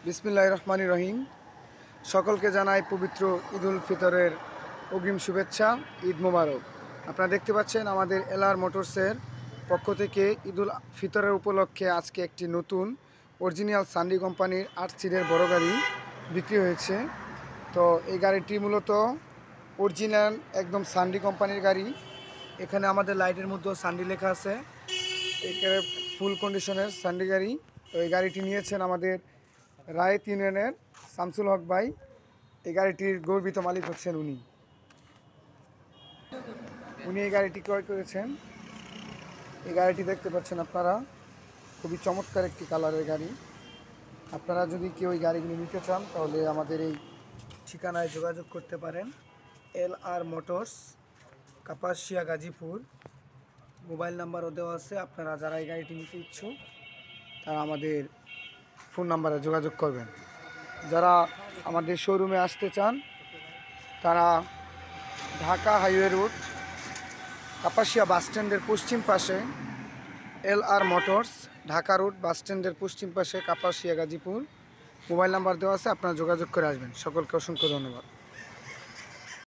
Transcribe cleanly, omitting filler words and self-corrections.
বিসমিল্লাহির রহমানির রহিম। সকলকে জানাই পবিত্র ঈদুল ফিতরের অগ্রিম শুভেচ্ছা। ঈদ মোবারক। আপনারা দেখতে পাচ্ছেন আমাদের এলআর মোটরসের পক্ষ থেকে ঈদুল ফিতরের উপলক্ষে আজকে একটি নতুন অরিজিনাল সান্ডি কোম্পানির 8 সিটের বড় গাড়ি বিক্রি হয়েছে। তো এই গাড়িটি মূলত অরিজিনাল একদম সান্ডি কোম্পানির গাড়ি। এখানে আমাদের লাইটের মধ্যেও সান্ডি লেখা আছে। এখানে ফুল কন্ডিশনের সান্ডি গাড়ি। তো এই গাড়িটি নিয়েছেন আমাদের রায়েত ইউনিয়নের শামসুল হক ভাই। এই গাড়িটির গর্বিত মালিক হচ্ছেন উনি এই গাড়িটি ক্রয় করেছেন। এই গাড়িটি দেখতে পাচ্ছেন আপনারা, খুবই চমৎকার একটি কালারের গাড়ি। আপনারা যদি কেউ এই গাড়িগুলি নিতে চান তাহলে আমাদের এই ঠিকানায় যোগাযোগ করতে পারেন। LR motors, Kapasia, Gazipur. Mobile নাম্বারও দেওয়া আছে। আপনারা যারা এই গাড়িটি নিতে ইচ্ছুক তারা আমাদের ফোন নাম্বারে যোগাযোগ করবেন। যারা আমাদের শোরুমে আসতে চান তারা ঢাকা হাইওয়ে রুট, কাপাসিয়া বাসস্ট্যান্ডের পশ্চিম পাশে এলআর মোটরস, ঢাকা রুট বাসস্ট্যান্ডের পশ্চিম পাশে, কাপাসিয়া, গাজীপুর। মোবাইল নাম্বার দেওয়া আছে, আপনারা যোগাযোগ করে আসবেন। সকলকে অসংখ্য ধন্যবাদ।